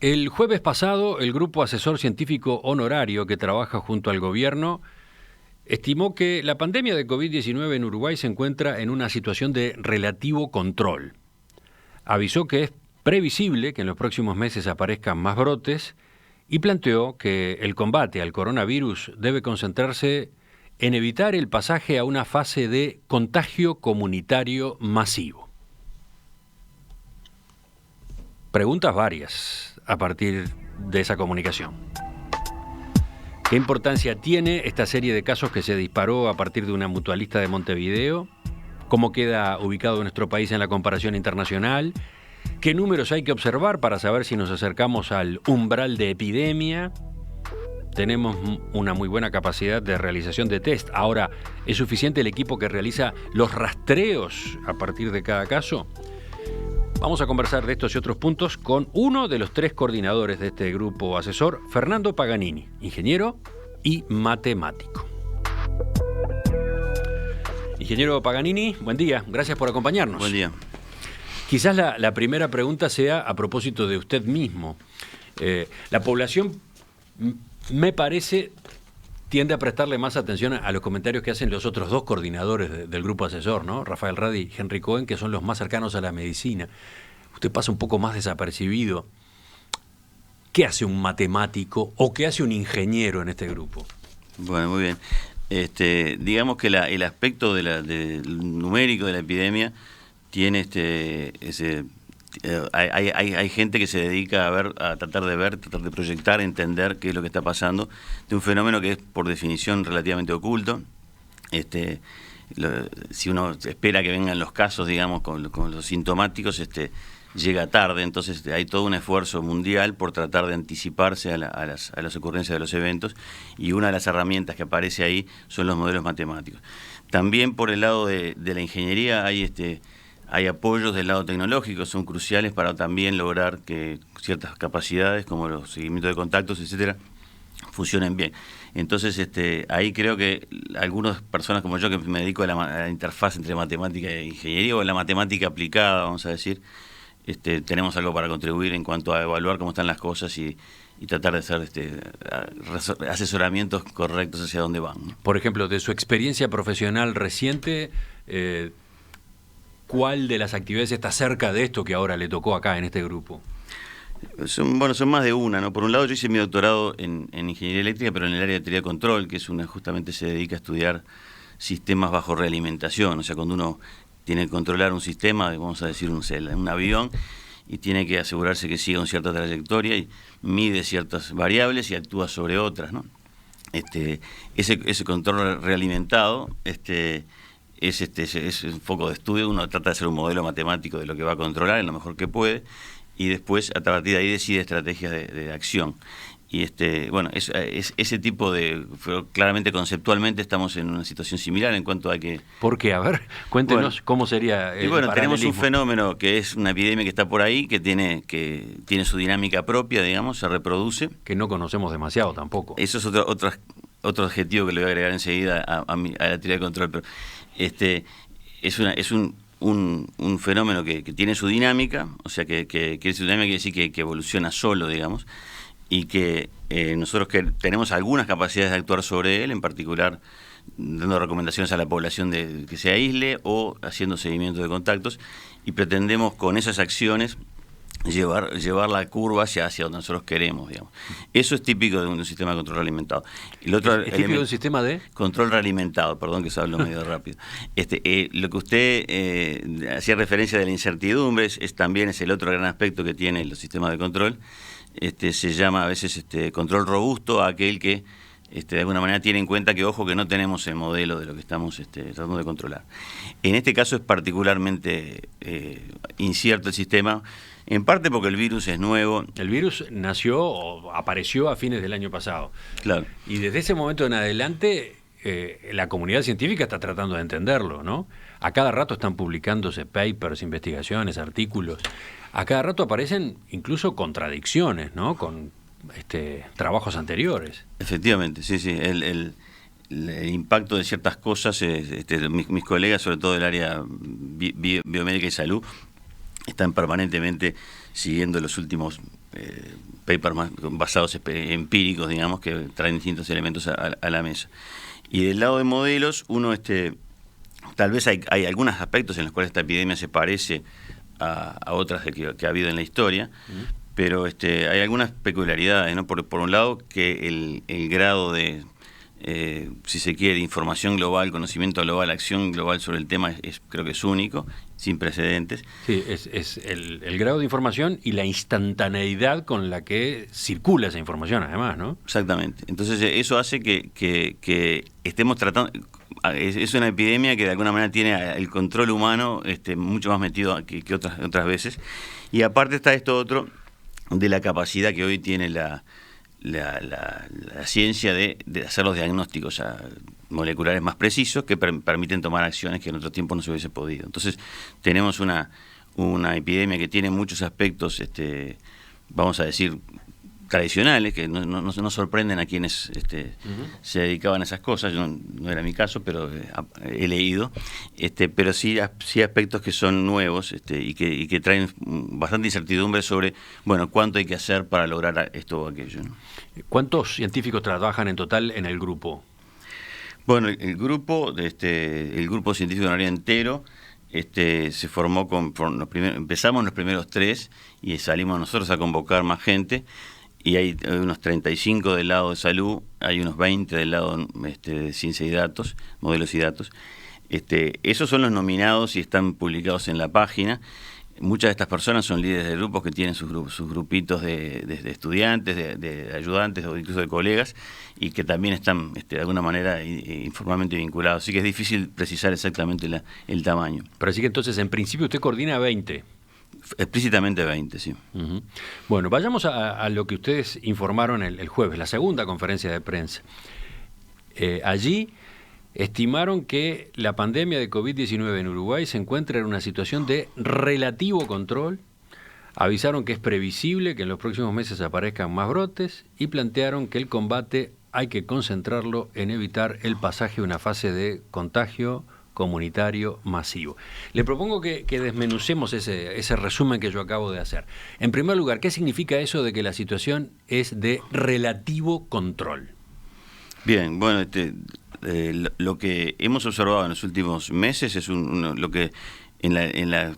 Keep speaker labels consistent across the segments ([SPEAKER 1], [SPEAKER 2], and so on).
[SPEAKER 1] El jueves pasado, el Grupo Asesor Científico Honorario que trabaja junto al gobierno estimó que la pandemia de COVID-19 en Uruguay se encuentra en una situación de relativo control. Avisó que es previsible que en los próximos meses aparezcan más brotes y planteó que el combate al coronavirus debe concentrarse en evitar el pasaje a una fase de contagio comunitario masivo. Preguntas varias a partir de esa comunicación. ¿Qué importancia tiene esta serie de casos que se disparó a partir de una mutualista de Montevideo? ¿Cómo queda ubicado nuestro país en la comparación internacional? ¿Qué números hay que observar para saber si nos acercamos al umbral de epidemia? Tenemos una muy buena capacidad de realización de test. Ahora, ¿es suficiente el equipo que realiza los rastreos a partir de cada caso? Vamos a conversar de estos y otros puntos con uno de los 3 coordinadores de este grupo asesor, Fernando Paganini, ingeniero y matemático. Ingeniero Paganini, buen día, gracias por acompañarnos.
[SPEAKER 2] Buen día.
[SPEAKER 1] Quizás la primera pregunta sea a propósito de usted mismo. La población, me parece, tiende a prestarle más atención a los comentarios que hacen los otros 2 coordinadores del grupo asesor, ¿no? Rafael Radi y Henry Cohen, que son los más cercanos a la medicina. Usted pasa un poco más desapercibido. ¿Qué hace un matemático o qué hace un ingeniero en este grupo?
[SPEAKER 2] Bueno, muy bien. Digamos que el aspecto del numérico de la epidemia tiene hay gente que se dedica a tratar de proyectar, entender qué es lo que está pasando de un fenómeno que es por definición relativamente oculto. Si uno espera que vengan los casos, digamos, con los sintomáticos, llega tarde. Entonces hay todo un esfuerzo mundial por tratar de anticiparse a las ocurrencias de los eventos, y una de las herramientas que aparece ahí son los modelos matemáticos. También por el lado de la ingeniería hay apoyos del lado tecnológico, son cruciales para también lograr que ciertas capacidades, como los seguimientos de contactos, etcétera, funcionen bien. Entonces, ahí creo que algunas personas como yo, que me dedico a la interfaz entre matemática e ingeniería, o la matemática aplicada, vamos a decir, tenemos algo para contribuir en cuanto a evaluar cómo están las cosas y tratar de hacer asesoramientos correctos hacia dónde van, ¿no?
[SPEAKER 1] Por ejemplo, de su experiencia profesional reciente, ¿cuál de las actividades está cerca de esto que ahora le tocó acá en este grupo?
[SPEAKER 2] Son más de una, ¿no? Por un lado, yo hice mi doctorado en ingeniería eléctrica, pero en el área de teoría de control, que es justamente se dedica a estudiar sistemas bajo realimentación. O sea, cuando uno tiene que controlar un sistema, vamos a decir un avión, y tiene que asegurarse que siga una cierta trayectoria y mide ciertas variables y actúa sobre otras, ¿no? Ese control realimentado es un foco de estudio. Uno trata de hacer un modelo matemático de lo que va a controlar en lo mejor que puede, y después a partir de ahí decide estrategias de acción. Y ese tipo claramente conceptualmente estamos en una situación similar en cuanto a que...
[SPEAKER 1] ¿Por qué? A ver, cuéntenos cómo sería el paralelismo.
[SPEAKER 2] Tenemos un fenómeno que es una epidemia que está por ahí, que tiene su dinámica propia, digamos, se reproduce.
[SPEAKER 1] Que no conocemos demasiado tampoco.
[SPEAKER 2] Eso es otro adjetivo que le voy a agregar enseguida a la teoría de control, pero es un fenómeno que tiene su dinámica, o sea, que su dinámica quiere decir que evoluciona solo, digamos, y que nosotros tenemos algunas capacidades de actuar sobre él, en particular dando recomendaciones a la población de que se aísle o haciendo seguimiento de contactos, y pretendemos con esas acciones llevar la curva hacia donde nosotros queremos, digamos. Eso es típico de un sistema de control realimentado. El otro
[SPEAKER 1] ¿Es típico de un sistema de...?
[SPEAKER 2] Control realimentado, perdón que se habló medio rápido. Lo que usted hacía referencia de la incertidumbre también es el otro gran aspecto que tienen los sistemas de control. Se llama a veces control robusto, aquel que de alguna manera tiene en cuenta que, ojo, que no tenemos el modelo de lo que estamos tratando de controlar. En este caso es particularmente incierto el sistema, en parte porque el virus es nuevo.
[SPEAKER 1] El virus nació o apareció a fines del año pasado.
[SPEAKER 2] Claro.
[SPEAKER 1] Y desde ese momento en adelante la comunidad científica está tratando de entenderlo, ¿no? A cada rato están publicándose papers, investigaciones, artículos. A cada rato aparecen incluso contradicciones, ¿no? Con trabajos anteriores.
[SPEAKER 2] Efectivamente, sí. El impacto de ciertas cosas, mis colegas, sobre todo del área biomédica y salud, están permanentemente siguiendo los últimos papers basados empíricos, digamos, que traen distintos elementos a la mesa. Y del lado de modelos, uno tal vez hay algunos aspectos en los cuales esta epidemia se parece a otras que ha habido en la historia, pero hay algunas peculiaridades, ¿no? Por un lado, que el grado de, si se quiere, información global, conocimiento global, acción global sobre el tema creo que es único, sin precedentes.
[SPEAKER 1] Sí, es el grado de información y la instantaneidad con la que circula esa información, además, ¿no?
[SPEAKER 2] Exactamente. Entonces eso hace que estemos tratando... Es una epidemia que de alguna manera tiene el control humano mucho más metido que otras veces. Y aparte está esto otro de la capacidad que hoy tiene la ciencia de hacer los diagnósticos moleculares más precisos que permiten tomar acciones que en otro tiempo no se hubiese podido. Entonces tenemos una epidemia que tiene muchos aspectos, vamos a decir, tradicionales, que no sorprenden a quienes se dedicaban a esas cosas. Yo no era mi caso, pero he leído, pero sí aspectos que son nuevos y que traen bastante incertidumbre sobre, bueno, cuánto hay que hacer para lograr esto o aquello, ¿no?
[SPEAKER 1] ¿Cuántos científicos trabajan en total en el grupo?
[SPEAKER 2] Bueno, el grupo científico de Nariño entero se formó empezamos los primeros 3 y salimos nosotros a convocar más gente. Y hay unos 35 del lado de salud, hay unos 20 del lado de ciencia y datos, modelos y datos. Esos son los nominados y están publicados en la página. Muchas de estas personas son líderes de grupos que tienen sus grupitos de estudiantes, de ayudantes o incluso de colegas, y que también están de alguna manera informalmente vinculados. Así que es difícil precisar exactamente el tamaño.
[SPEAKER 1] Pero así que entonces, en principio, usted coordina 20.
[SPEAKER 2] Explícitamente 20, sí.
[SPEAKER 1] Uh-huh. Bueno, vayamos a lo que ustedes informaron el jueves, la segunda conferencia de prensa. Allí estimaron que la pandemia de COVID-19 en Uruguay se encuentra en una situación de relativo control, avisaron que es previsible que en los próximos meses aparezcan más brotes y plantearon que el combate hay que concentrarlo en evitar el pasaje a una fase de contagio comunitario masivo. Le propongo que desmenucemos ese resumen que yo acabo de hacer. En primer lugar, ¿qué significa eso de que la situación es de relativo control?
[SPEAKER 2] Bien, bueno, lo que hemos observado en los últimos meses es lo que en la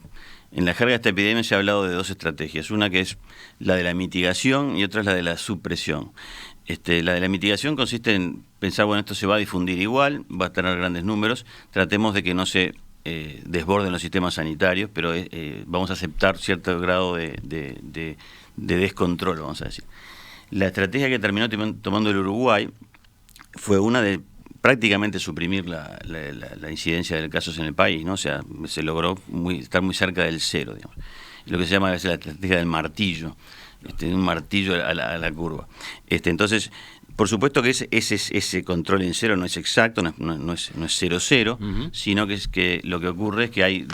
[SPEAKER 2] jerga de esta epidemia se ha hablado de 2 estrategias. Una que es la de la mitigación y otra es la de la supresión. La de la mitigación consiste en pensar, bueno, esto se va a difundir igual, va a tener grandes números, tratemos de que no se desborden los sistemas sanitarios, pero vamos a aceptar cierto grado de descontrol, vamos a decir. La estrategia que terminó tomando el Uruguay fue una de prácticamente suprimir la incidencia de casos en el país, ¿no? O sea, se logró estar muy cerca del 0, digamos. Lo que se llama a veces la estrategia del martillo, un martillo a la curva. Entonces, por supuesto que ese control en 0 no es exacto, no es 0-0, uh-huh, sino que lo que ocurre es que hay,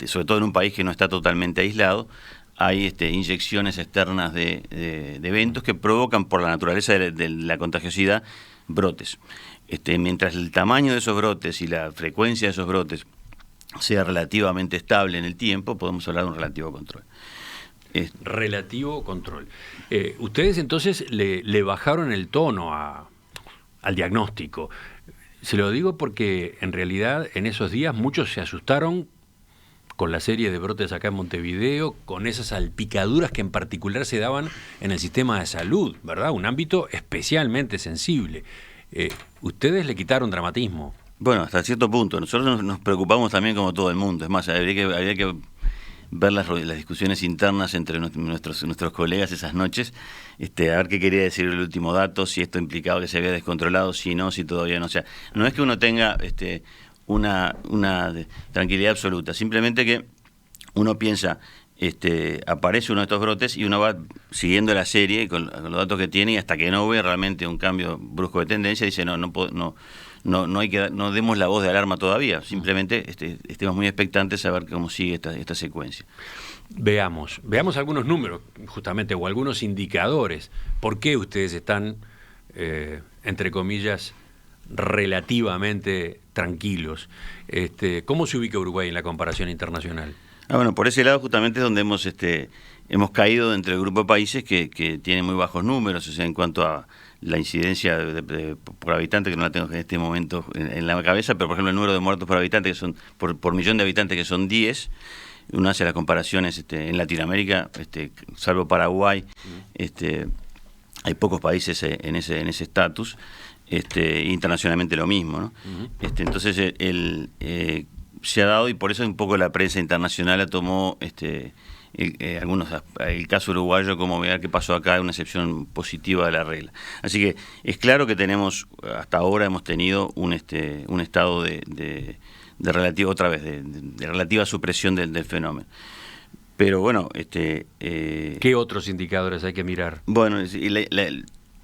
[SPEAKER 2] sobre todo en un país que no está totalmente aislado, hay inyecciones externas de eventos que provocan, por la naturaleza de la contagiosidad, brotes. Mientras el tamaño de esos brotes y la frecuencia de esos brotes sea relativamente estable en el tiempo, podemos hablar de un relativo control.
[SPEAKER 1] Relativo control. Ustedes entonces le bajaron el tono al diagnóstico. Se lo digo porque en realidad en esos días muchos se asustaron con la serie de brotes acá en Montevideo, con esas salpicaduras que en particular se daban en el sistema de salud, ¿verdad? Un ámbito especialmente sensible. Ustedes le quitaron dramatismo.
[SPEAKER 2] Bueno, hasta cierto punto. Nosotros nos preocupamos también como todo el mundo. Es más, habría que ver las discusiones internas entre nuestros colegas esas noches, a ver qué quería decir el último dato, si esto implicaba que se había descontrolado, si no, si todavía no. O sea, no es que uno tenga una tranquilidad absoluta, simplemente que uno piensa, aparece uno de estos brotes y uno va siguiendo la serie con los datos que tiene y hasta que no ve realmente un cambio brusco de tendencia, dice no demos la voz de alarma todavía, simplemente estemos muy expectantes a ver cómo sigue esta secuencia.
[SPEAKER 1] Veamos algunos números, justamente, o algunos indicadores. ¿Por qué ustedes están, entre comillas, relativamente tranquilos? ¿Cómo se ubica Uruguay en la comparación internacional?
[SPEAKER 2] Bueno, por ese lado justamente es donde hemos caído entre el grupo de países que tienen muy bajos números, o sea, en cuanto a la incidencia por habitante, que no la tengo en este momento en la cabeza, pero por ejemplo el número de muertos por habitante, que son por millón de habitantes, que son 10. Uno hace las comparaciones en Latinoamérica, salvo Paraguay, hay pocos países en ese estatus, internacionalmente lo mismo, ¿no? Entonces se ha dado, y por eso un poco la prensa internacional la tomó el caso uruguayo como ver qué pasó acá, una excepción positiva de la regla. Así que es claro que hasta ahora hemos tenido un estado de relativa, otra vez, de relativa supresión del fenómeno. Pero bueno,
[SPEAKER 1] ¿qué otros indicadores hay que mirar?
[SPEAKER 2] Bueno,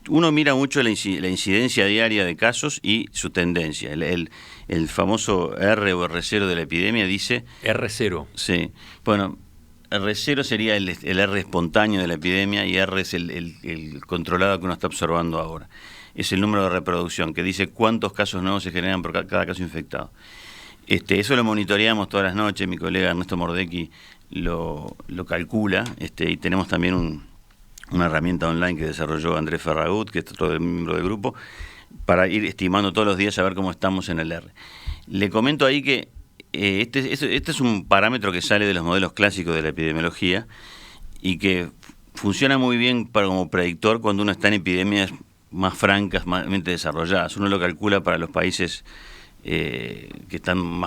[SPEAKER 2] uno mira mucho la incidencia diaria de casos y su tendencia. El famoso R o R0 de la epidemia dice...
[SPEAKER 1] R0.
[SPEAKER 2] Sí. Bueno, R0 sería el R espontáneo de la epidemia, y R es el controlado que uno está observando ahora. Es el número de reproducción, que dice cuántos casos nuevos se generan por cada caso infectado. Eso lo monitoreamos todas las noches, mi colega Ernesto Mordecki lo calcula, y tenemos también una herramienta online que desarrolló Andrés Ferragut, que es otro miembro del grupo, para ir estimando todos los días a ver cómo estamos en el R. Le comento ahí que este es un parámetro que sale de los modelos clásicos de la epidemiología y que funciona muy bien como predictor cuando uno está en epidemias más francas, más desarrolladas. Uno lo calcula para los países que están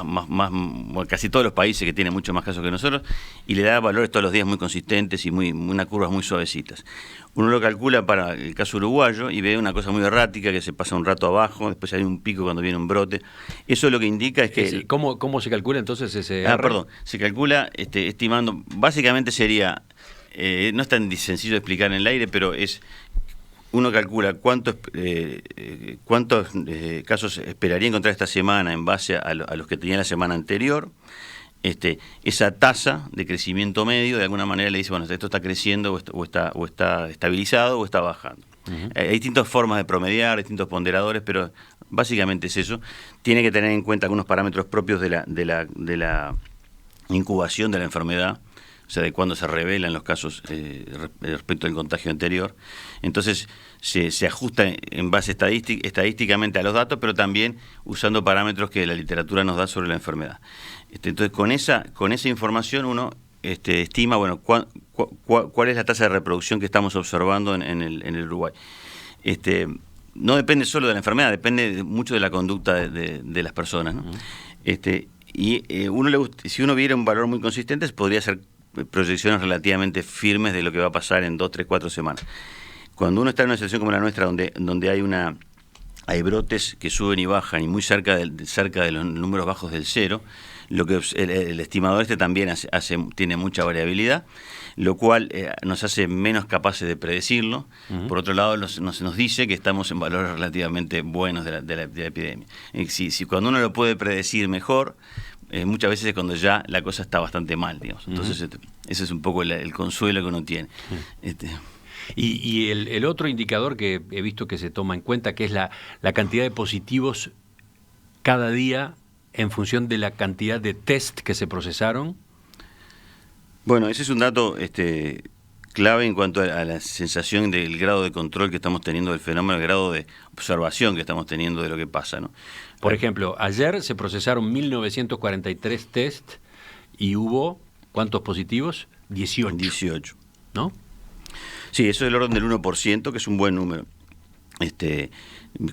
[SPEAKER 2] casi todos los países que tienen mucho más casos que nosotros, y le da valores todos los días muy consistentes y unas curvas muy suavecitas. Uno lo calcula para el caso uruguayo y ve una cosa muy errática, que se pasa un rato abajo, después hay un pico cuando viene un brote. Eso lo que indica es que...
[SPEAKER 1] ¿Cómo se calcula entonces ese R?
[SPEAKER 2] Se calcula estimando, básicamente sería, no es tan sencillo de explicar en el aire, pero uno calcula cuántos casos esperaría encontrar esta semana en base a los que tenía la semana anterior. Esa tasa de crecimiento medio, de alguna manera le dice, bueno, esto está creciendo o está estabilizado o está bajando. Hay distintas formas de promediar, distintos ponderadores, pero básicamente es eso. Tiene que tener en cuenta algunos parámetros propios de la incubación de la enfermedad, o sea, de cuándo se revelan los casos respecto al contagio anterior. Entonces se ajusta en base estadísticamente a los datos, pero también usando parámetros que la literatura nos da sobre la enfermedad. Entonces con esa información uno estima, bueno, cuál es la tasa de reproducción que estamos observando en el Uruguay. No depende solo de la enfermedad, depende mucho de la conducta de las personas, ¿no? Si uno viera un valor muy consistente, podría ser proyecciones relativamente firmes de lo que va a pasar en 2, 3, 4 semanas. Cuando uno está en una situación como la nuestra, donde hay brotes que suben y bajan y muy cerca de los números bajos del cero, lo que el estimador también tiene mucha variabilidad, lo cual nos hace menos capaces de predecirlo. Por otro lado, nos dice que estamos en valores relativamente buenos de la epidemia. Si cuando uno lo puede predecir mejor, muchas veces es cuando ya la cosa está bastante mal, digamos. Entonces ese es un poco el consuelo que uno tiene.
[SPEAKER 1] Y el otro indicador que he visto que se toma en cuenta, que es la cantidad de positivos cada día en función de la cantidad de test que se procesaron.
[SPEAKER 2] Bueno, ese es un dato clave en cuanto a la sensación del grado de control que estamos teniendo del fenómeno, el grado de observación que estamos teniendo de lo que pasa, ¿no?
[SPEAKER 1] Por ejemplo, ayer se procesaron 1.943 test y hubo, ¿cuántos positivos? 18. ¿No?
[SPEAKER 2] Sí, eso es el orden del 1%, que es un buen número.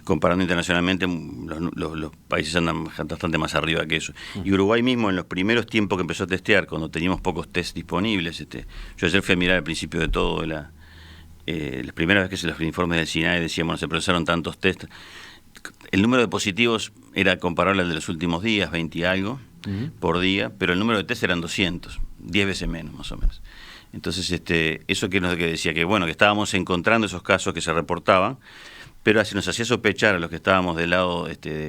[SPEAKER 2] Comparando internacionalmente, los países andan bastante más arriba que eso. Y Uruguay mismo, en los primeros tiempos que empezó a testear, cuando teníamos pocos test disponibles, yo ayer fui a mirar al principio de todo, la primera vez que se los informes del SINAE decían, bueno, se procesaron tantos test. El número de positivos era comparable al de los últimos días, 20 y algo por día, pero el número de test eran 200, 10 veces menos más o menos. Entonces, eso que decía que, bueno, que estábamos encontrando esos casos que se reportaban, pero así nos hacía sospechar a los que estábamos del lado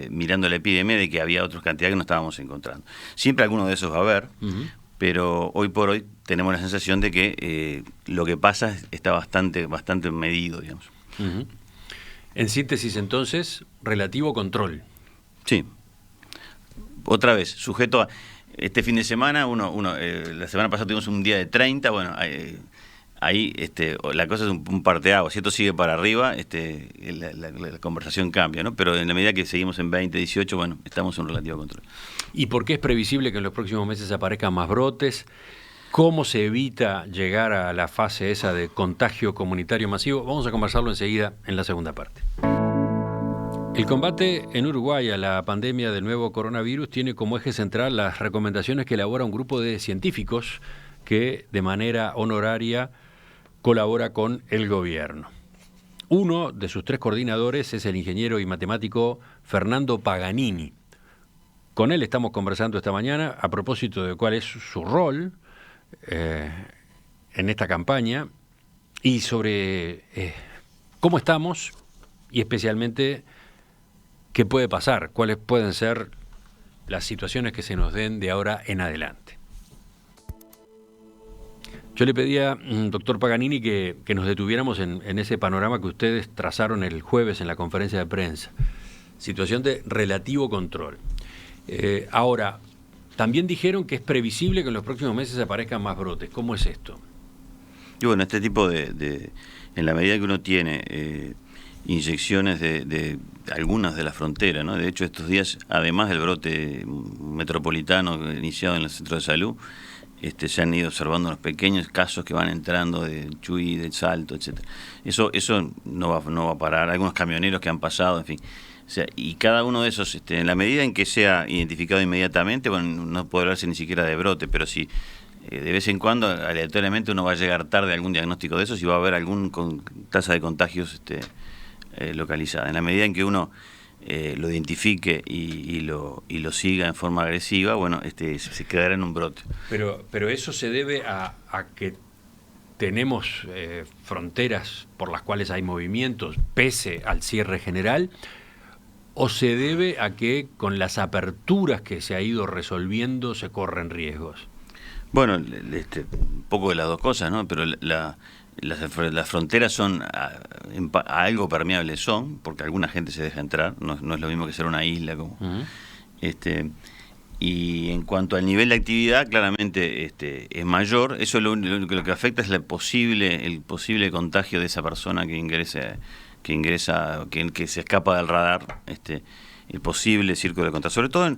[SPEAKER 2] mirando la epidemia de que había otra cantidad que no estábamos encontrando. Siempre alguno de esos va a haber, pero hoy por hoy tenemos la sensación de que lo que pasa está bastante medido, digamos.
[SPEAKER 1] En síntesis, entonces, relativo control.
[SPEAKER 2] Sí. Otra vez, sujeto a... este fin de semana, la semana pasada tuvimos un día de 30, bueno, ahí la cosa es un parteaguas. Si esto sigue para arriba, la conversación cambia, ¿no? Pero en la medida que seguimos en 20, 18, bueno, estamos en un relativo control.
[SPEAKER 1] ¿Y por qué es previsible que en los próximos meses aparezcan más brotes? ¿Cómo se evita llegar a la fase esa de contagio comunitario masivo? Vamos a conversarlo enseguida en la segunda parte. El combate en Uruguay a la pandemia del nuevo coronavirus tiene como eje central las recomendaciones que elabora un grupo de científicos que de manera honoraria colabora con el gobierno. Uno de sus 3 coordinadores es el ingeniero y matemático Fernando Paganini. Con él estamos conversando esta mañana a propósito de cuál es su rol en esta campaña y sobre cómo estamos y especialmente qué puede pasar, cuáles pueden ser las situaciones que se nos den de ahora en adelante. Yo le pedía, doctor Paganini, que nos detuviéramos en ese panorama que ustedes trazaron el jueves en la conferencia de prensa. Situación de relativo control. Ahora, también dijeron que es previsible que en los próximos meses aparezcan más brotes. ¿Cómo es esto?
[SPEAKER 2] Y bueno, este tipo en la medida que uno tiene inyecciones de algunas de las fronteras, ¿no? De hecho, estos días, además del brote metropolitano iniciado en el centro de salud, se han ido observando unos pequeños casos que van entrando de Chuy, de Salto, etcétera. Eso no va a parar. Algunos camioneros que han pasado, en fin. O sea, y cada uno de esos, en la medida en que sea identificado inmediatamente, bueno, no puede hablarse ni siquiera de brote, pero si de vez en cuando, aleatoriamente, uno va a llegar tarde a algún diagnóstico de esos y va a haber algún tasa de contagios localizada. En la medida en que uno lo identifique y lo siga en forma agresiva, bueno, se quedará en un brote.
[SPEAKER 1] Pero eso se debe a que tenemos fronteras por las cuales hay movimientos pese al cierre general, ¿o se debe a que con las aperturas que se ha ido resolviendo se corren riesgos?
[SPEAKER 2] Bueno, un poco de las dos cosas, ¿no? Pero las fronteras son algo permeables porque alguna gente se deja entrar, no es lo mismo que ser una isla como y en cuanto al nivel de actividad, claramente es mayor. Eso lo que afecta es el posible contagio de esa persona que se escapa del radar, el posible círculo de contagio. Sobre todo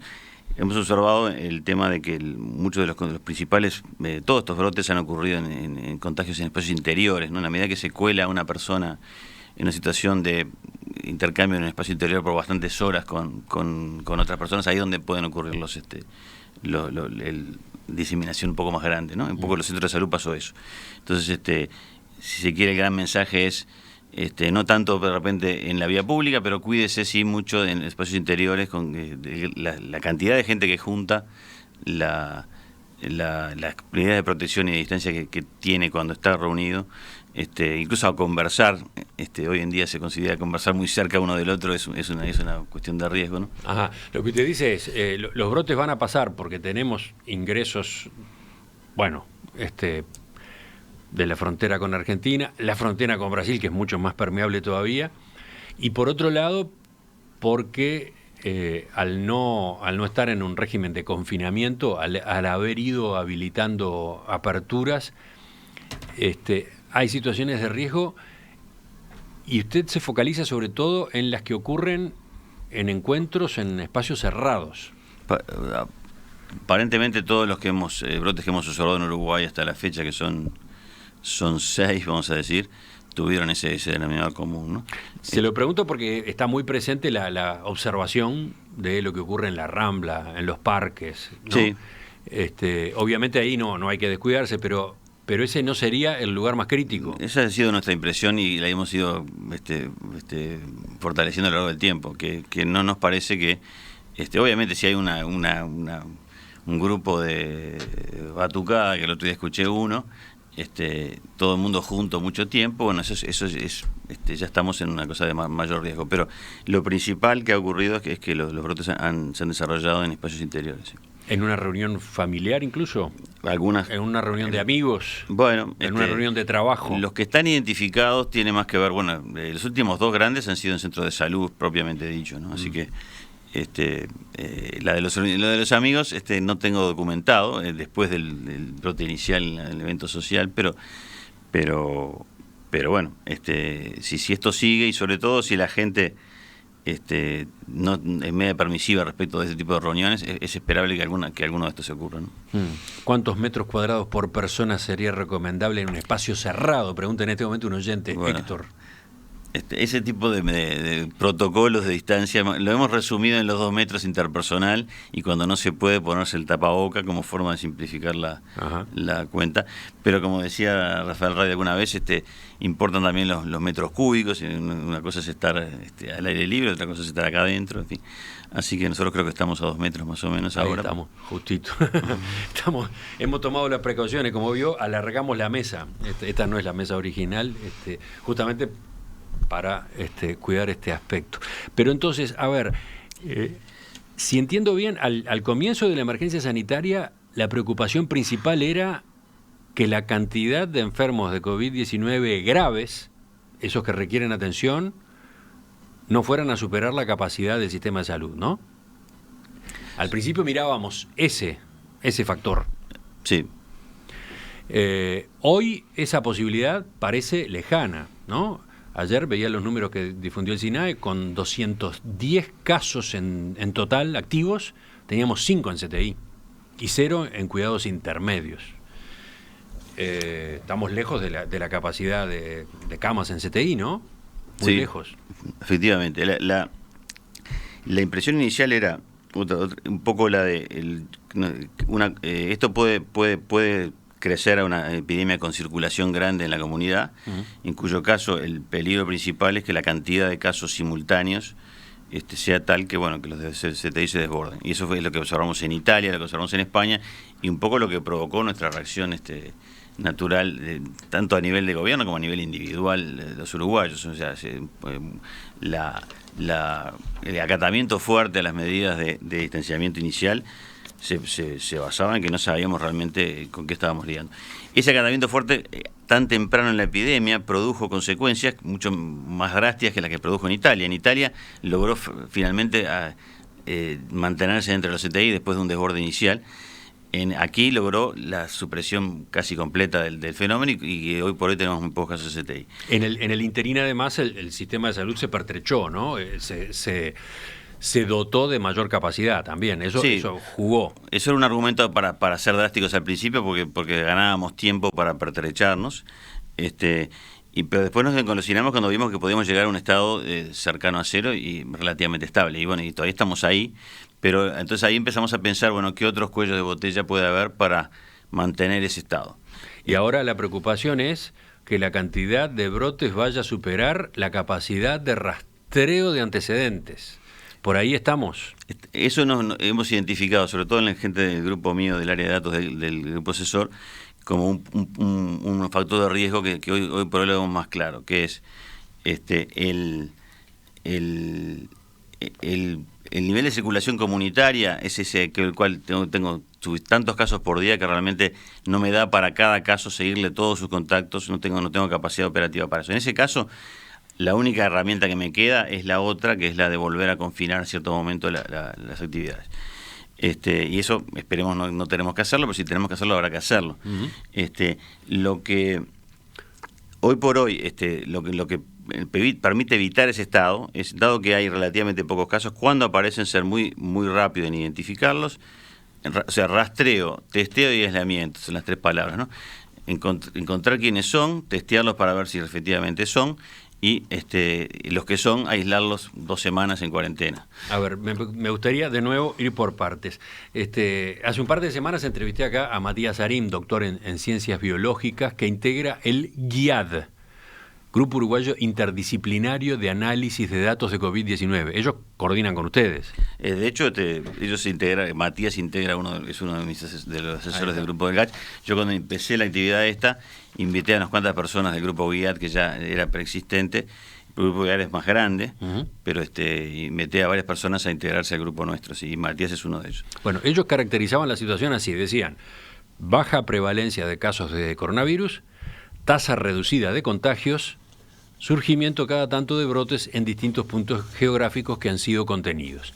[SPEAKER 2] hemos observado el tema de que muchos de los principales, todos estos brotes han ocurrido en contagios en espacios interiores, ¿no? En la medida que se cuela una persona en una situación de intercambio en un espacio interior por bastantes horas con otras personas, ahí es donde pueden ocurrir diseminación un poco más grande, ¿no? Un poco en los centros de salud pasó eso. Entonces, si se quiere, el gran mensaje es no tanto de repente en la vía pública, pero cuídese sí mucho en espacios interiores con la cantidad de gente que junta, las medidas de protección y de distancia que tiene cuando está reunido, incluso a conversar, hoy en día se considera conversar muy cerca uno del otro, es una cuestión de riesgo, ¿no?
[SPEAKER 1] Ajá. Lo que usted dice es, los brotes van a pasar porque tenemos ingresos, bueno, de la frontera con Argentina, la frontera con Brasil, que es mucho más permeable todavía, y por otro lado, porque al no estar en un régimen de confinamiento, al haber ido habilitando aperturas, hay situaciones de riesgo, y usted se focaliza sobre todo en las que ocurren en encuentros en espacios cerrados.
[SPEAKER 2] Aparentemente todos los brotes que hemos observado en Uruguay hasta la fecha, que son 6, vamos a decir, tuvieron ese denominador común, ¿no?
[SPEAKER 1] Se lo pregunto porque está muy presente la observación de lo que ocurre en la Rambla, en los parques, ¿no?
[SPEAKER 2] Sí.
[SPEAKER 1] Obviamente ahí no hay que descuidarse, pero ese no sería el lugar más crítico.
[SPEAKER 2] Esa ha sido nuestra impresión y la hemos ido fortaleciendo a lo largo del tiempo, que no nos parece que, obviamente si hay un grupo de batucada, que el otro día escuché uno, todo el mundo junto mucho tiempo, bueno, eso es ya estamos en una cosa de mayor riesgo, pero lo principal que ha ocurrido es que los brotes se han desarrollado en espacios interiores. ¿Sí?
[SPEAKER 1] ¿En una reunión familiar incluso?
[SPEAKER 2] Algunas.
[SPEAKER 1] ¿En una reunión de amigos?
[SPEAKER 2] Bueno.
[SPEAKER 1] ¿En una reunión de trabajo?
[SPEAKER 2] Los que están identificados tienen más que ver, bueno, los últimos 2 grandes han sido en centros de salud propiamente dicho, ¿no? Así que Lo de los amigos no tengo documentado, después del brote inicial, el evento social, pero bueno, si esto sigue y sobre todo si la gente no es media permisiva respecto de ese tipo de reuniones, es esperable que alguno de estos se ocurra, ¿no?
[SPEAKER 1] ¿Cuántos metros cuadrados por persona sería recomendable en un espacio cerrado? Pregunta en este momento un oyente, bueno, Héctor.
[SPEAKER 2] Ese tipo de protocolos de distancia lo hemos resumido en los 2 metros interpersonal, y cuando no se puede ponerse el tapaboca como forma de simplificar la cuenta. Pero como decía Rafael Radi alguna vez, importan también los metros cúbicos. Una cosa es estar al aire libre, otra cosa es estar acá adentro, en fin. Así que nosotros creo que estamos a 2 metros más o menos.
[SPEAKER 1] Ahí
[SPEAKER 2] ahora.
[SPEAKER 1] Estamos, justito. Hemos tomado las precauciones, como vio, alargamos la mesa. Esta no es la mesa original, justamente para cuidar este aspecto. Pero entonces, a ver, si entiendo bien, al comienzo de la emergencia sanitaria, la preocupación principal era que la cantidad de enfermos de COVID-19 graves, esos que requieren atención, no fueran a superar la capacidad del sistema de salud, ¿no? Al principio mirábamos ese factor.
[SPEAKER 2] Sí.
[SPEAKER 1] Hoy esa posibilidad parece lejana, ¿no? Ayer veía los números que difundió el SINAE, con 210 casos en total activos, teníamos 5 en CTI y 0 en cuidados intermedios. Estamos lejos de la capacidad de camas en CTI, ¿no? Muy lejos.
[SPEAKER 2] Efectivamente. La impresión inicial era un poco la de... esto puede crecer a una epidemia con circulación grande en la comunidad, en cuyo caso el peligro principal es que la cantidad de casos simultáneos sea tal que que los CTI se desborden. Y eso fue lo que observamos en Italia, lo que observamos en España, y un poco lo que provocó nuestra reacción natural, tanto a nivel de gobierno como a nivel individual de los uruguayos. O sea, el acatamiento fuerte a las medidas de distanciamiento inicial se basaba en que no sabíamos realmente con qué estábamos lidiando. Ese acatamiento fuerte, tan temprano en la epidemia, produjo consecuencias mucho más drásticas que las que produjo en Italia. En Italia logró finalmente mantenerse entre los CTI después de un desborde inicial. Aquí logró la supresión casi completa del fenómeno, y hoy por hoy tenemos muy pocos casos de CTI.
[SPEAKER 1] En el interín, además, el sistema de salud se pertrechó, ¿no? Se dotó de mayor capacidad también, eso jugó.
[SPEAKER 2] Eso era un argumento para ser drásticos al principio, porque ganábamos tiempo para pertrecharnos, pero después nos encolosinamos cuando vimos que podíamos llegar a un estado cercano a cero y relativamente estable, y todavía estamos ahí, pero entonces ahí empezamos a pensar, qué otros cuellos de botella puede haber para mantener ese estado.
[SPEAKER 1] Y ahora la preocupación es que la cantidad de brotes vaya a superar la capacidad de rastreo de antecedentes. Por ahí estamos.
[SPEAKER 2] Eso nos hemos identificado, sobre todo en la gente del grupo mío, del área de datos del grupo asesor, como un factor de riesgo que hoy por hoy lo vemos más claro, que es el nivel de circulación comunitaria, es ese el cual tengo tantos casos por día que realmente no me da para cada caso seguirle todos sus contactos, no tengo capacidad operativa para eso. En ese caso, la única herramienta que me queda es la otra, que es la de volver a confinar en cierto momento las actividades. Y eso esperemos no tenemos que hacerlo, pero si tenemos que hacerlo habrá que hacerlo. Lo que hoy por hoy lo que permite evitar ese estado es, dado que hay relativamente pocos casos, cuando aparecen, ser muy muy rápido en identificarlos. O sea, rastreo, testeo y aislamiento son las 3 palabras, ¿no? Encontrar quiénes son, testearlos para ver si efectivamente son, y los que son, aislarlos 2 semanas en cuarentena.
[SPEAKER 1] A ver, me gustaría de nuevo ir por partes. Hace un par de semanas entrevisté acá a Matías Arim, doctor en Ciencias Biológicas, que integra el GIAD, Grupo Uruguayo Interdisciplinario de Análisis de Datos de COVID-19. Ellos coordinan con ustedes.
[SPEAKER 2] De hecho, Matías es uno de los asesores del grupo del GACH. Yo cuando empecé la actividad invité a unas cuantas personas del grupo GIAD, que ya era preexistente. El grupo GIAD es más grande, pero invité a varias personas a integrarse al grupo nuestro, y Matías es uno de ellos.
[SPEAKER 1] Bueno, ellos caracterizaban la situación así, decían: baja prevalencia de casos de coronavirus, tasa reducida de contagios, surgimiento cada tanto de brotes en distintos puntos geográficos que han sido contenidos.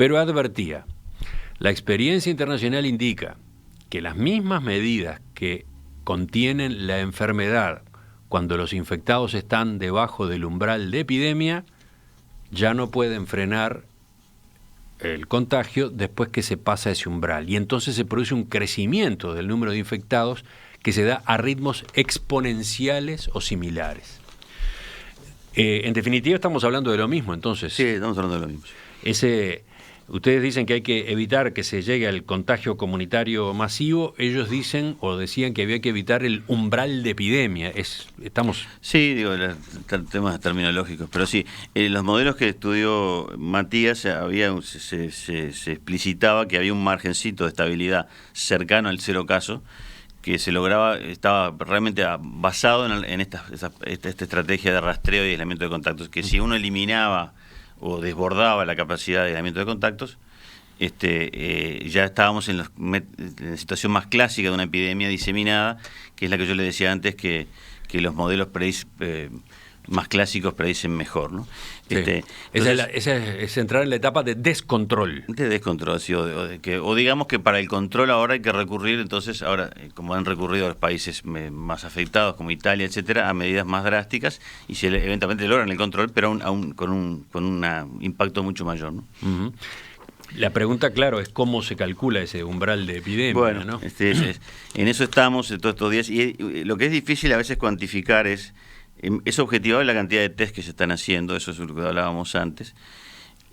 [SPEAKER 1] pero advertía, la experiencia internacional indica que las mismas medidas que contienen la enfermedad cuando los infectados están debajo del umbral de epidemia ya no pueden frenar el contagio después que se pasa ese umbral. Y entonces se produce un crecimiento del número de infectados que se da a ritmos exponenciales o similares. En definitiva, estamos hablando de lo mismo, entonces.
[SPEAKER 2] Sí, estamos hablando de lo mismo.
[SPEAKER 1] Ustedes dicen que hay que evitar que se llegue al contagio comunitario masivo. Ellos dicen o decían que había que evitar el umbral de epidemia.
[SPEAKER 2] Sí, digo, temas terminológicos, pero sí, los modelos que estudió Matías se explicitaba que había un margencito de estabilidad cercano al 0 caso que se lograba, estaba realmente basado en esta estrategia de rastreo y aislamiento de contactos, que si uno eliminaba o desbordaba la capacidad de aislamiento de contactos, ya estábamos en la situación más clásica de una epidemia diseminada, que es la que yo le decía antes, que los modelos más clásicos predicen mejor, ¿no?
[SPEAKER 1] Sí. Es entrar en la etapa de descontrol.
[SPEAKER 2] De descontrol, sí, o digamos que para el control ahora hay que recurrir, entonces ahora, como han recurrido a los países más afectados, como Italia, etcétera, a medidas más drásticas, y eventualmente logran el control, pero aún con un impacto mucho mayor, ¿no?
[SPEAKER 1] Uh-huh. La pregunta, claro, es cómo se calcula ese umbral de epidemia,
[SPEAKER 2] bueno,
[SPEAKER 1] ¿no?
[SPEAKER 2] En eso estamos todos estos días, y lo que es difícil a veces cuantificar es objetivable la cantidad de test que se están haciendo, eso es lo que hablábamos antes.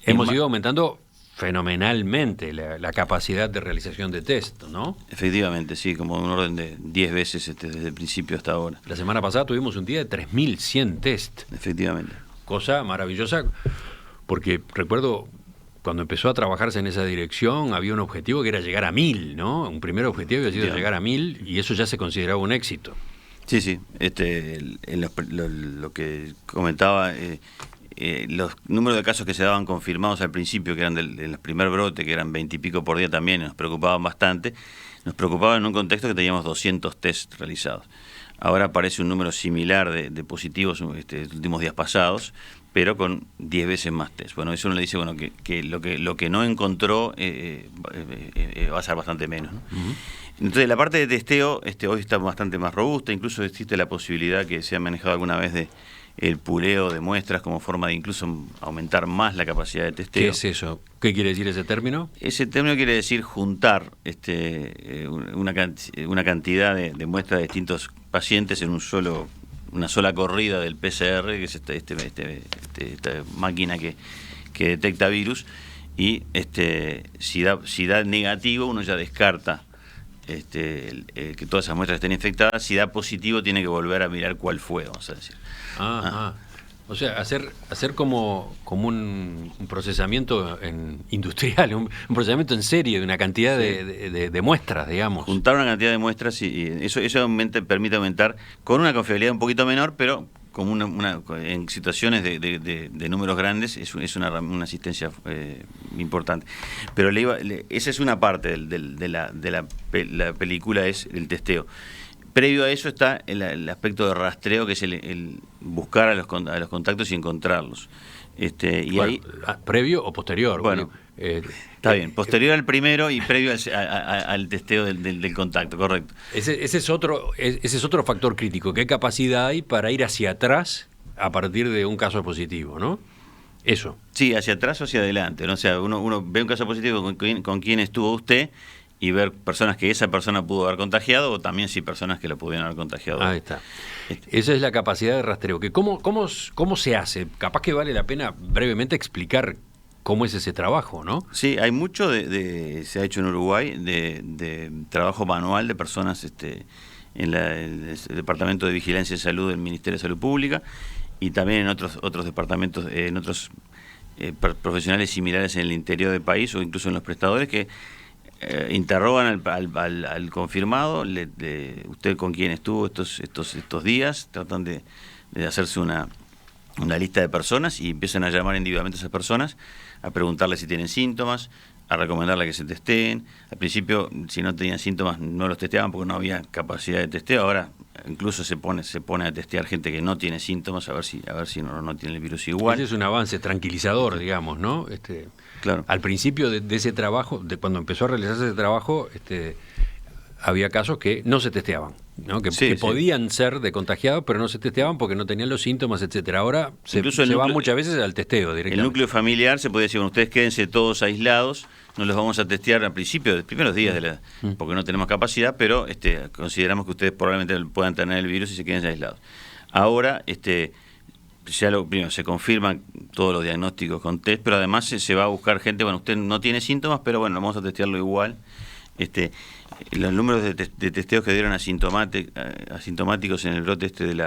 [SPEAKER 1] Hemos ido aumentando fenomenalmente la capacidad de realización de test, ¿no?
[SPEAKER 2] Efectivamente, sí, como un orden de 10 veces desde el principio hasta ahora.
[SPEAKER 1] La semana pasada tuvimos un día de 3.100 test.
[SPEAKER 2] Efectivamente.
[SPEAKER 1] Cosa maravillosa, porque recuerdo cuando empezó a trabajarse en esa dirección había un objetivo que era llegar a 1.000, ¿no? Un primer objetivo había sido llegar a 1.000 y eso ya se consideraba un éxito.
[SPEAKER 2] Sí, sí. Lo que comentaba, los números de casos que se daban confirmados al principio, que eran del primer brote, que eran 20 y pico por día también, nos preocupaban bastante. Nos preocupaban en un contexto que teníamos 200 test realizados. Ahora aparece un número similar de positivos los últimos días pasados, pero con 10 veces más test. Bueno, eso uno le dice que lo que no encontró va a ser bastante menos, ¿no? Uh-huh. Entonces, la parte de testeo hoy está bastante más robusta, incluso existe la posibilidad que se ha manejado alguna vez de el pureo de muestras como forma de incluso aumentar más la capacidad de testeo.
[SPEAKER 1] ¿Qué es eso? ¿Qué quiere decir ese término?
[SPEAKER 2] Ese término quiere decir juntar una cantidad de muestras de distintos pacientes en una sola corrida del PCR, que es esta máquina que detecta virus, y si da negativo uno ya descarta que todas esas muestras estén infectadas. Si da positivo tiene que volver a mirar cuál fue, vamos a decir.
[SPEAKER 1] O sea, hacer como un procesamiento industrial, un procesamiento en serie de una cantidad de muestras, digamos.
[SPEAKER 2] Juntar una cantidad de muestras y eso permite aumentar con una confiabilidad un poquito menor, pero como en situaciones de números grandes es una asistencia importante. Pero esa es una parte de la película, es el testeo. Previo a eso está el aspecto de rastreo, que es el buscar a los contactos y encontrarlos.
[SPEAKER 1] ¿Previo o posterior?
[SPEAKER 2] Bueno, está bien, posterior al primero y previo al testeo del contacto, correcto.
[SPEAKER 1] Ese es otro factor crítico. ¿Qué capacidad hay para ir hacia atrás a partir de un caso positivo, no? Eso.
[SPEAKER 2] Sí, hacia atrás o hacia adelante, ¿no? O sea, uno ve un caso positivo con quién estuvo usted y ver personas que esa persona pudo haber contagiado, o también si personas que lo pudieron haber contagiado.
[SPEAKER 1] Ahí está. Esa es la capacidad de rastreo. ¿Cómo se hace? Capaz que vale la pena brevemente explicar cómo es ese trabajo, ¿no?
[SPEAKER 2] Sí, hay mucho se ha hecho en Uruguay de trabajo manual de personas en el Departamento de Vigilancia y Salud del Ministerio de Salud Pública, y también en otros departamentos, en otros profesionales similares en el interior del país, o incluso en los prestadores, que interrogan al confirmado, usted con quién estuvo estos días, tratan de hacerse una lista de personas y empiezan a llamar individualmente a esas personas, a preguntarles si tienen síntomas, a recomendarle que se testeen. Al principio, si no tenían síntomas, no los testeaban porque no había capacidad de testeo. Ahora incluso se pone a testear gente que no tiene síntomas a ver si no tiene el virus igual.
[SPEAKER 1] Ese es un avance tranquilizador, digamos, ¿no?
[SPEAKER 2] Claro.
[SPEAKER 1] Al principio de ese trabajo, cuando empezó a realizarse ese trabajo, había casos que no se testeaban, ¿no? Que podían ser de contagiados, pero no se testeaban porque no tenían los síntomas, etcétera. Ahora se va muchas veces al testeo directamente.
[SPEAKER 2] El núcleo familiar se puede decir, bueno, ustedes quédense todos aislados, no los vamos a testear al principio, los primeros días porque no tenemos capacidad, pero consideramos que ustedes probablemente puedan tener el virus y se queden aislados. Ahora, primero se confirman todos los diagnósticos con test, pero además se va a buscar gente, bueno, usted no tiene síntomas, pero bueno, vamos a testearlo igual. Los números de testeos que dieron asintomáticos en el brote en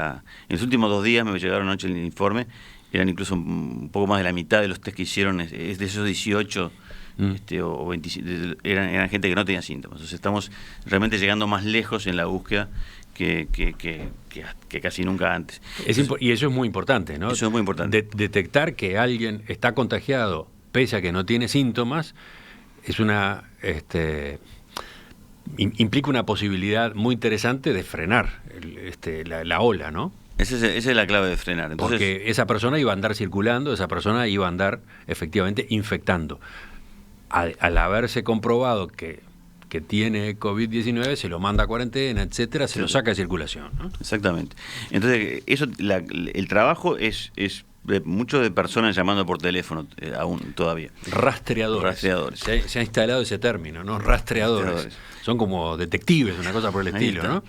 [SPEAKER 2] los últimos 2 días, me llegaron anoche el informe, eran incluso un poco más de la mitad de los test que hicieron, de esos 18 o 27, eran gente que no tenía síntomas. Entonces estamos realmente llegando más lejos en la búsqueda que casi nunca antes.
[SPEAKER 1] Y eso es muy importante, ¿no?
[SPEAKER 2] Eso es muy importante.
[SPEAKER 1] Detectar que alguien está contagiado pese a que no tiene síntomas es implica una posibilidad muy interesante de frenar la ola, ¿no?
[SPEAKER 2] Esa es la clave de frenar. Entonces,
[SPEAKER 1] porque esa persona iba a andar circulando, esa persona iba a andar efectivamente infectando. Al haberse comprobado que tiene COVID-19, se lo manda a cuarentena, etcétera, se lo saca de circulación, ¿no?
[SPEAKER 2] Exactamente. Entonces, el trabajo es mucho de personas llamando por teléfono aún todavía.
[SPEAKER 1] Rastreadores. Se ha instalado ese término, ¿no? Rastreadores. Son como detectives, una cosa por el estilo, ¿no?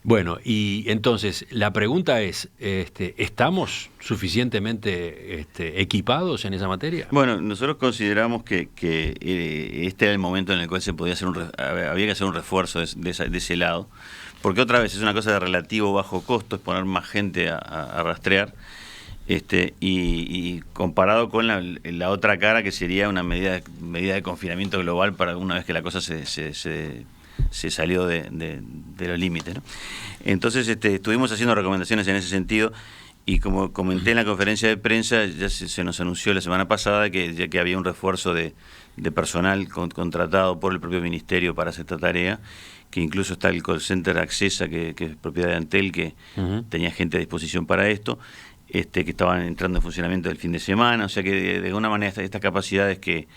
[SPEAKER 1] Bueno, y entonces la pregunta es, ¿estamos suficientemente equipados en esa materia?
[SPEAKER 2] Bueno, nosotros consideramos que este era el momento en el cual se podía había que hacer un refuerzo de ese lado, porque otra vez es una cosa de relativo bajo costo, es poner más gente a rastrear. Y comparado con la otra cara, que sería una medida de confinamiento global para una vez que la cosa se salió de los límites, ¿no? Entonces estuvimos haciendo recomendaciones en ese sentido, y como comenté en la conferencia de prensa, ya se nos anunció la semana pasada que había un refuerzo de personal contratado por el propio ministerio para hacer esta tarea, que incluso está el call center Accesa, que es propiedad de Antel, que tenía gente a disposición para esto, que estaban entrando en funcionamiento el fin de semana. O sea que de alguna manera estas capacidades que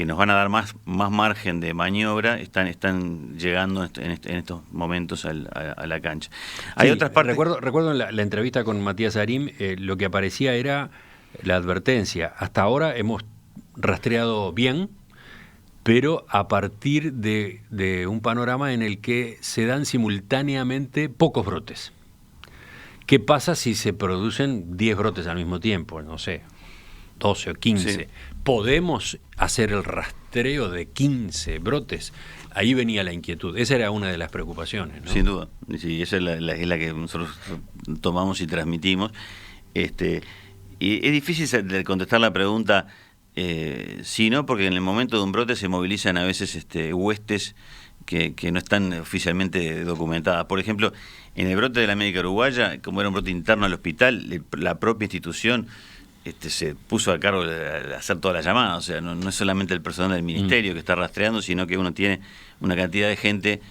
[SPEAKER 2] nos van a dar más margen de maniobra están llegando en estos momentos a la cancha. Hay otras partes.
[SPEAKER 1] Recuerdo en la entrevista con Matías Arim, lo que aparecía era la advertencia. Hasta ahora hemos rastreado bien, pero a partir de un panorama en el que se dan simultáneamente pocos brotes. ¿Qué pasa si se producen 10 brotes al mismo tiempo? No sé, 12 o 15. Sí. ¿Podemos hacer el rastreo de 15 brotes? Ahí venía la inquietud. Esa era una de las preocupaciones, ¿no?
[SPEAKER 2] Sin duda. Sí, esa es la que nosotros tomamos y transmitimos. Y es difícil de contestar la pregunta, sí, ¿no? Porque en el momento de un brote se movilizan a veces huestes que no están oficialmente documentadas. Por ejemplo, en el brote de la Médica Uruguaya, como era un brote interno al hospital, la propia institución se puso a cargo de hacer todas las llamadas. O sea, no es solamente el personal del ministerio que está rastreando, sino que uno tiene una cantidad de gente,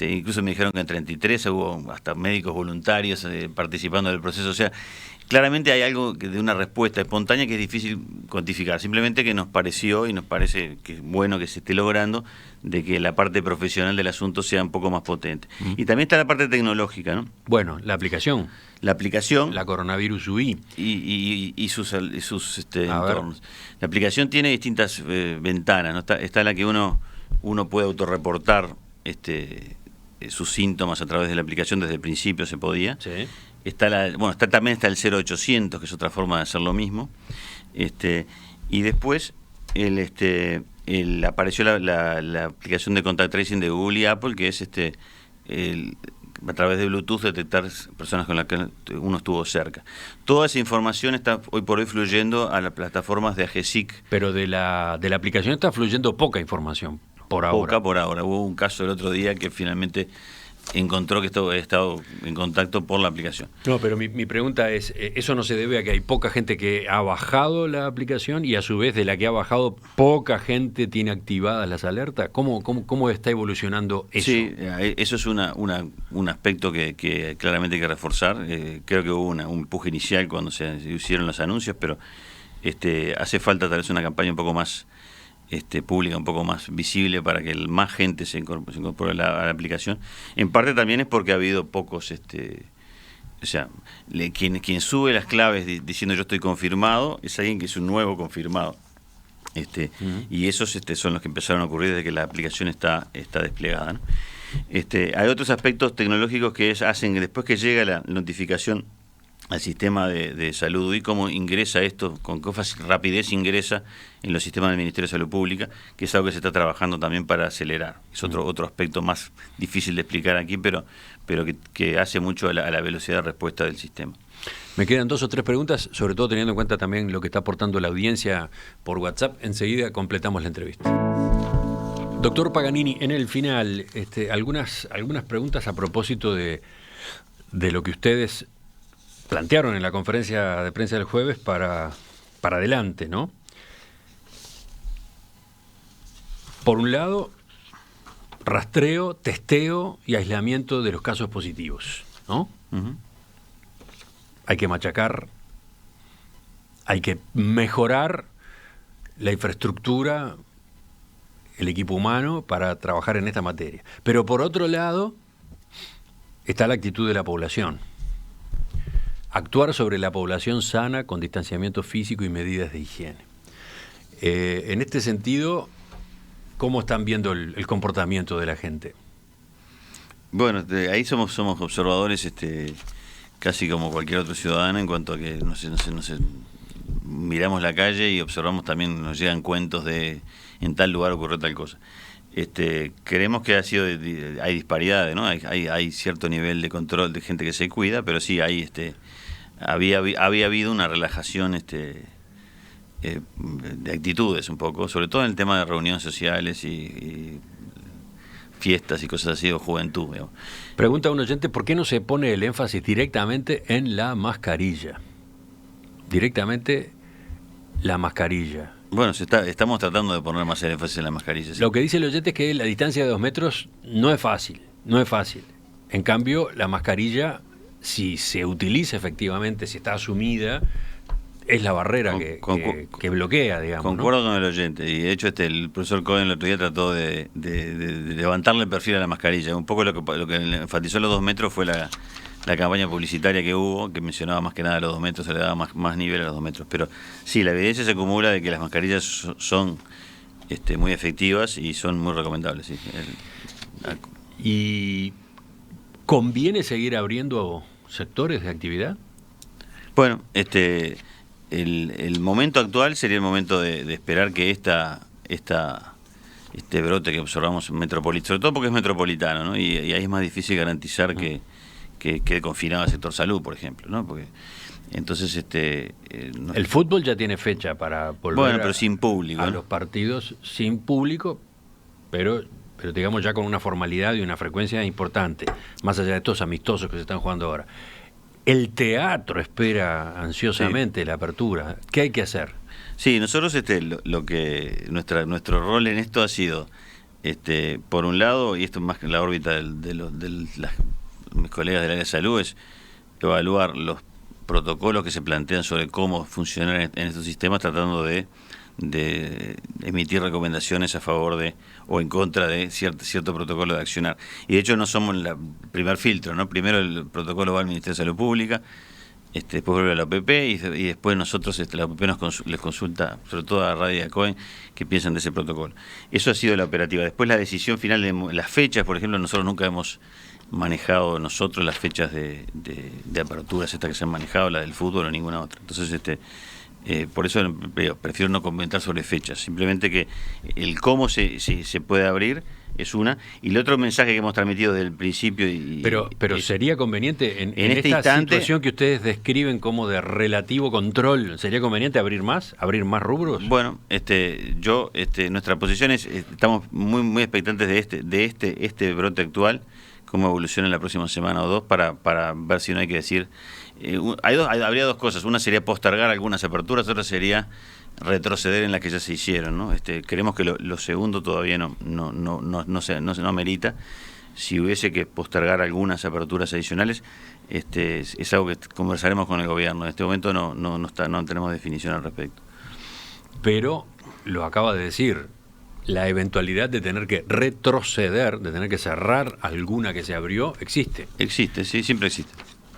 [SPEAKER 2] incluso me dijeron que en 33 hubo hasta médicos voluntarios participando del proceso. O sea, claramente hay algo de una respuesta espontánea que es difícil cuantificar. Simplemente que nos pareció y nos parece que es bueno que se esté logrando de que la parte profesional del asunto sea un poco más potente. Y también está la parte tecnológica, ¿no?
[SPEAKER 1] Bueno, la aplicación. La Coronavirus UI.
[SPEAKER 2] Y sus entornos. La aplicación tiene distintas ventanas, ¿no? Está la que uno puede autorreportar sus síntomas a través de la aplicación. Desde el principio se podía. Sí. También está el 0800, que es otra forma de hacer lo mismo. Y después apareció la aplicación de contact tracing de Google y Apple, que es a través de Bluetooth detectar personas con las que uno estuvo cerca. Toda esa información está hoy por hoy fluyendo a las plataformas de AGESIC.
[SPEAKER 1] Pero de la aplicación está fluyendo poca información por ahora.
[SPEAKER 2] Poca por ahora. Hubo un caso el otro día que finalmente encontró que he estado en contacto por la aplicación.
[SPEAKER 1] No, pero mi pregunta es, ¿eso no se debe a que hay poca gente que ha bajado la aplicación y a su vez de la que ha bajado, poca gente tiene activadas las alertas? ¿Cómo está evolucionando eso?
[SPEAKER 2] Sí, eso es un aspecto que claramente hay que reforzar. Creo que hubo un empuje inicial cuando se hicieron los anuncios, pero hace falta tal vez una campaña un poco más pública, un poco más visible para que más gente se incorpore a la aplicación. En parte también es porque ha habido pocos, o sea, quien sube las claves diciendo yo estoy confirmado es alguien que es un nuevo confirmado. Y esos son los que empezaron a ocurrir desde que la aplicación está desplegada, ¿no? Hay otros aspectos tecnológicos que hacen que después que llega la notificación al sistema de salud y cómo ingresa esto, con qué rapidez ingresa en los sistemas del Ministerio de Salud Pública, que es algo que se está trabajando también para acelerar. Es otro aspecto más difícil de explicar aquí, pero que hace mucho a la velocidad de respuesta del sistema.
[SPEAKER 1] Me quedan 2 o 3 preguntas, sobre todo teniendo en cuenta también lo que está aportando la audiencia por WhatsApp. Enseguida completamos la entrevista. Doctor Paganini, en el final, algunas preguntas a propósito de lo que ustedes plantearon en la conferencia de prensa del jueves para adelante, ¿no? Por un lado, rastreo, testeo y aislamiento de los casos positivos, ¿no? Uh-huh. Hay que machacar, hay que mejorar la infraestructura, el equipo humano para trabajar en esta materia. Pero por otro lado, está la actitud de la población. Actuar sobre la población sana con distanciamiento físico y medidas de higiene. En este sentido, ¿cómo están viendo el comportamiento de la gente?
[SPEAKER 2] Bueno, ahí somos observadores, casi como cualquier otro ciudadano, en cuanto a que no sé, miramos la calle y observamos también, nos llegan cuentos de en tal lugar ocurrió tal cosa. Creemos que hay disparidades, ¿no? Hay cierto nivel de control de gente que se cuida, pero sí hay había habido una relajación de actitudes un poco, sobre todo en el tema de reuniones sociales y fiestas y cosas así, o juventud, digamos.
[SPEAKER 1] Pregunta un oyente, ¿por qué no se pone el énfasis directamente en la mascarilla? Directamente la mascarilla.
[SPEAKER 2] Bueno, estamos tratando de poner más énfasis en la mascarilla. Sí.
[SPEAKER 1] Lo que dice el oyente es que la distancia de 2 metros no es fácil. En cambio, la mascarilla, si se utiliza efectivamente, si está asumida, es la barrera que bloquea, digamos.
[SPEAKER 2] Concuerdo,
[SPEAKER 1] ¿no?
[SPEAKER 2] con el oyente, y de hecho el profesor Cohen el otro día trató de levantarle el perfil a la mascarilla. Un poco lo que enfatizó los 2 metros fue la campaña publicitaria que hubo, que mencionaba más que nada los 2 metros, se le daba más nivel a los 2 metros. Pero sí, la evidencia se acumula de que las mascarillas son muy efectivas y son muy recomendables. Sí.
[SPEAKER 1] ¿Y conviene seguir abriendo sectores de actividad?
[SPEAKER 2] Bueno, el momento actual sería el momento de esperar que este brote que observamos sobre todo porque es metropolitano, ¿no? Y ahí es más difícil garantizar que quede confinado al sector salud, por ejemplo, ¿no? Porque entonces
[SPEAKER 1] el fútbol ya tiene fecha para volver
[SPEAKER 2] pero sin público,
[SPEAKER 1] a los partidos sin público, pero digamos ya con una formalidad y una frecuencia importante, más allá de estos amistosos que se están jugando ahora. El teatro espera ansiosamente la apertura. ¿Qué hay que hacer?
[SPEAKER 2] Sí, nosotros lo que nuestro rol en esto ha sido, por un lado, y esto es más que en la órbita mis colegas del área de salud, es evaluar los protocolos que se plantean sobre cómo funcionar en estos sistemas, tratando de emitir recomendaciones a favor de o en contra de cierto protocolo de accionar. Y de hecho no somos el primer filtro, ¿no? Primero el protocolo va al Ministerio de Salud Pública, después vuelve a la OPP y después nosotros, la OPP les consulta, sobre todo a Radia y a Cohen, qué piensan de ese protocolo. Eso ha sido la operativa. Después la decisión final de las fechas, por ejemplo, nosotros nunca hemos manejado nosotros las fechas de aperturas estas que se han manejado, la del fútbol o ninguna otra. Entonces, por eso prefiero no comentar sobre fechas, simplemente que el cómo se puede abrir es una, y el otro mensaje que hemos transmitido desde el principio.
[SPEAKER 1] Pero sería conveniente en
[SPEAKER 2] este
[SPEAKER 1] esta
[SPEAKER 2] instante,
[SPEAKER 1] situación que ustedes describen como de relativo control, ¿sería conveniente abrir más más rubros?
[SPEAKER 2] Bueno, nuestra posición es, estamos muy expectantes de este brote actual, cómo evoluciona en la próxima semana o dos para ver si no hay que decir. Habría dos cosas. Una sería postergar algunas aperturas, otra sería retroceder en las que ya se hicieron, ¿no? Creemos que lo segundo todavía no merita. Si hubiese que postergar algunas aperturas adicionales, es algo que conversaremos con el gobierno. En este momento no tenemos definición al respecto.
[SPEAKER 1] Pero lo acaba de decir, la eventualidad de tener que retroceder, de tener que cerrar alguna que se abrió, existe.
[SPEAKER 2] Existe, sí, siempre existe.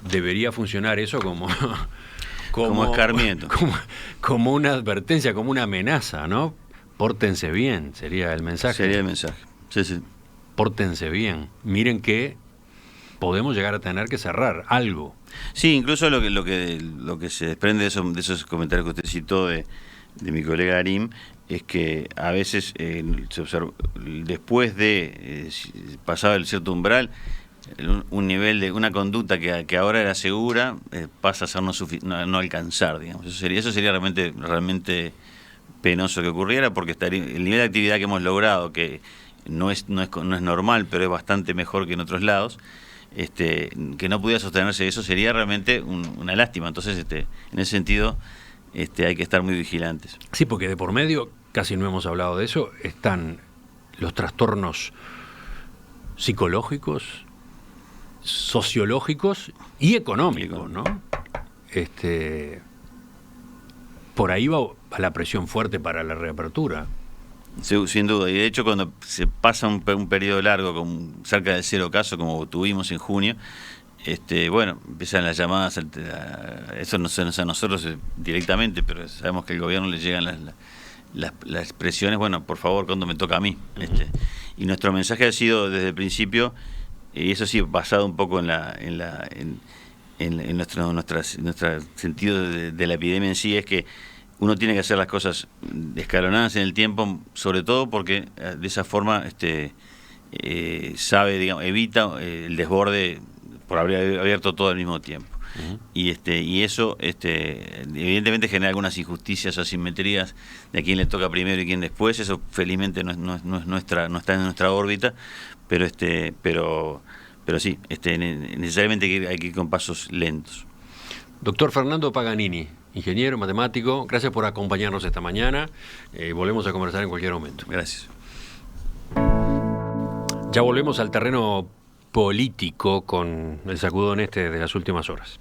[SPEAKER 1] Debería funcionar eso como
[SPEAKER 2] escarmiento.
[SPEAKER 1] Como una advertencia, como una amenaza, ¿no? Pórtense bien, sería el mensaje.
[SPEAKER 2] Sería el mensaje, sí.
[SPEAKER 1] Pórtense bien. Miren que podemos llegar a tener que cerrar algo.
[SPEAKER 2] Sí, incluso lo que se desprende de esos comentarios que usted citó de mi colega Arim, es que a veces se observa, después de pasado el cierto umbral, un nivel de una conducta que ahora era segura pasa a ser no alcanzar, digamos. Eso sería realmente penoso que ocurriera, porque el nivel de actividad que hemos logrado, que no es normal, pero es bastante mejor que en otros lados, que no pudiera sostenerse eso sería realmente una lástima. Entonces, en ese sentido, hay que estar muy vigilantes.
[SPEAKER 1] Sí, porque de por medio, casi no hemos hablado de eso, están los trastornos psicológicos, sociológicos y económicos, ¿no? Por ahí va la presión fuerte para la reapertura.
[SPEAKER 2] Sin duda, y de hecho cuando se pasa un periodo largo con cerca de 0 casos, como tuvimos en junio, empiezan las llamadas, eso no sé a nosotros directamente, pero sabemos que al gobierno le llegan las presiones, bueno, por favor, cuando me toca a mí. Y nuestro mensaje ha sido desde el principio, y eso sí, basado un poco en nuestro sentido de la epidemia en sí, es que uno tiene que hacer las cosas escalonadas en el tiempo, sobre todo porque de esa forma sabe, digamos, evita el desborde por haber abierto todo al mismo tiempo. Uh-huh. Y eso evidentemente genera algunas injusticias o asimetrías de a quién le toca primero y quién después. Eso felizmente no está en nuestra órbita, pero sí, necesariamente hay que ir con pasos lentos.
[SPEAKER 1] Doctor Fernando Paganini, ingeniero, matemático, gracias por acompañarnos esta mañana. Volvemos a conversar en cualquier momento.
[SPEAKER 2] Gracias.
[SPEAKER 1] Ya volvemos al terreno político con el sacudón de las últimas horas.